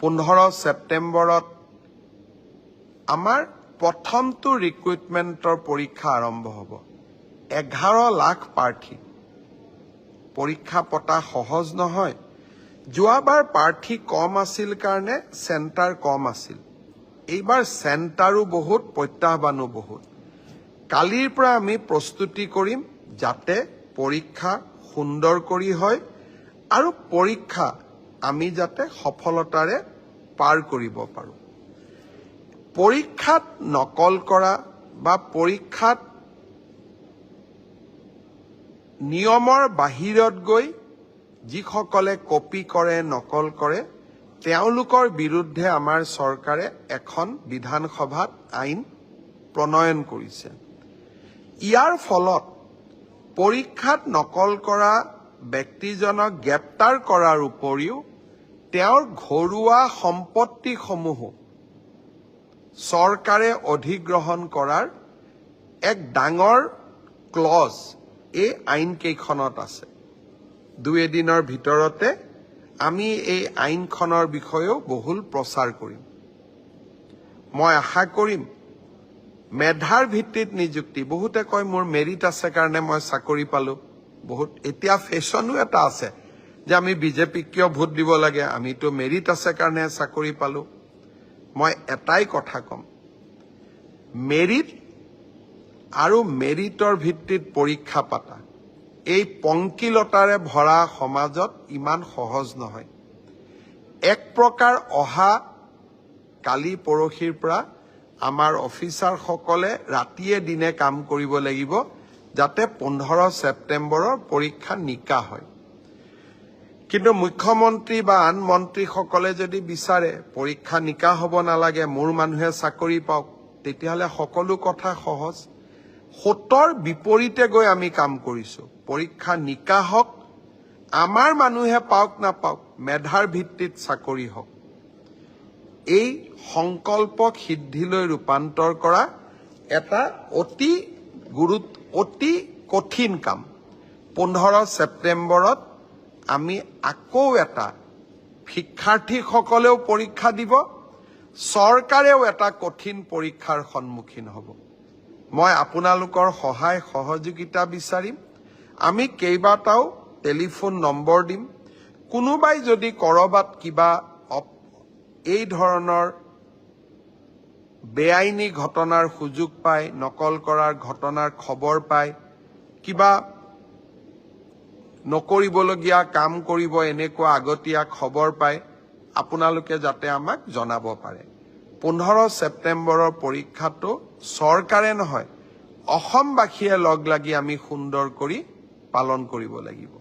15 ছেপ্টেম্বৰত আমাৰ প্ৰথমটো ৰিক্ৰুটমেণ্টৰ পৰীক্ষা আৰম্ভ হ'ব। 11 লাখ প্ৰাৰ্থী। পৰীক্ষা পতা সহজ নহয়। যোৱাবাৰ প্ৰাৰ্থী কম আছিল কাৰণে চেণ্টাৰ কম আছিল। এইবাৰ চেণ্টাৰো বহুত, প্ৰত্যাহ্বানো বহুত। কালিৰ পৰা আমি প্ৰস্তুতি কৰিম যাতে পৰীক্ষা সুন্দৰ কৰি হয় আৰু পৰীক্ষা আমি যাতে সফলতাৰে পাৰ কৰিব পাৰোঁ। পৰীক্ষাত নকল কৰা বা পৰীক্ষাত নিয়মৰ বাহিৰত গৈ যিসকলে কপি কৰে, নকল কৰে, তেওঁলোকৰ বিৰুদ্ধে আমাৰ চৰকাৰে এখন বিধানসভাত আইন প্ৰণয়ন কৰিছে। ইয়াৰ ফলত পৰীক্ষাত নকল কৰা ব্যক্তিজনক গ্ৰেপ্তাৰ কৰাৰ উপৰিও তেওঁৰ ঘৰুৱা সম্পত্তিসমূহো চৰকাৰে অধিগ্ৰহণ কৰাৰ এক ডাঙৰ ক্লজ এই আইনকেইখনত আছে। 2 দিনৰ ভিতৰতে আমি এই আইনখনৰ বিষয়েও বহুল প্ৰচাৰ কৰিম। মই আশা কৰিম মেধাৰ ভিত্তিত নিযুক্তি। বহুতে কয় মোৰ মেৰিট আছে কাৰণে মই চাকৰি পালোঁ। বহুত এতিয়া ফেশ্বনো এটা আছে যে আমি বিজেপিক কিয় ভোট দিব লাগে, আমিতো মেৰিট আছে কাৰণে চাকৰি পালোঁ। মই এটাই কথা ক'ম, মেৰিট আৰু মেৰিটৰ ভিত্তিত পৰীক্ষা পাতা এই পংকিলতাৰে ভৰা সমাজত ইমান সহজ নহয়। এক প্ৰকাৰ অহা কালি পৰহিৰ পৰা আমাৰ অফিচাৰসকলে ৰাতিয়ে দিনে কাম কৰিব লাগিব যাতে 15 ছেপ্টেম্বৰৰ পৰীক্ষা নিকা হয়। কিন্তু মুখ্যমন্ত্ৰী বা আন মন্ত্ৰীসকলে যদি বিচাৰে পৰীক্ষা নিকা হ'ব নালাগে, মোৰ মানুহে চাকৰি পাওক, তেতিয়াহ'লে সকলো কথা সহজ। ৭ৰ বিপৰীতে গৈ আমি কাম কৰিছোঁ। পৰীক্ষা নিকা হওক, আমাৰ মানুহে পাওক নাপাওক, মেধাৰ ভিত্তিত চাকৰি হওক। এই সংকল্পক সিদ্ধিলৈ ৰূপান্তৰ কৰা এটা অতি কঠিন কাম। 15 ছেপ্টেম্বৰত আমি আকৌ এটা শিক্ষাৰ্থীসকলেও পৰীক্ষা দিব, চৰকাৰেও এটা কঠিন পৰীক্ষাৰ সন্মুখীন হ'ব। মই আপোনালোকৰ সহায় সহযোগিতা বিচাৰিম। আমি কেইবাটাও টেলিফোন নম্বৰ দিম। কোনোবাই যদি ক'ৰবাত কিবা এই ধৰণৰ বেআইনী ঘটনাৰ সুযোগ পায়, নকল কৰাৰ ঘটনাৰ খবৰ পায়, কিবা নকৰিবলগীয়া কাম কৰিব এনেকুৱা আগতীয়া খবৰ পায়, আপোনালোকে যাতে আমাক জনাব পাৰে। 15 ছেপ্টেম্বৰৰ পৰীক্ষাটো চৰকাৰে নহয়, অসমবাসীয়ে লগ লাগি আমি সুন্দৰ কৰি পালন কৰিব লাগিব।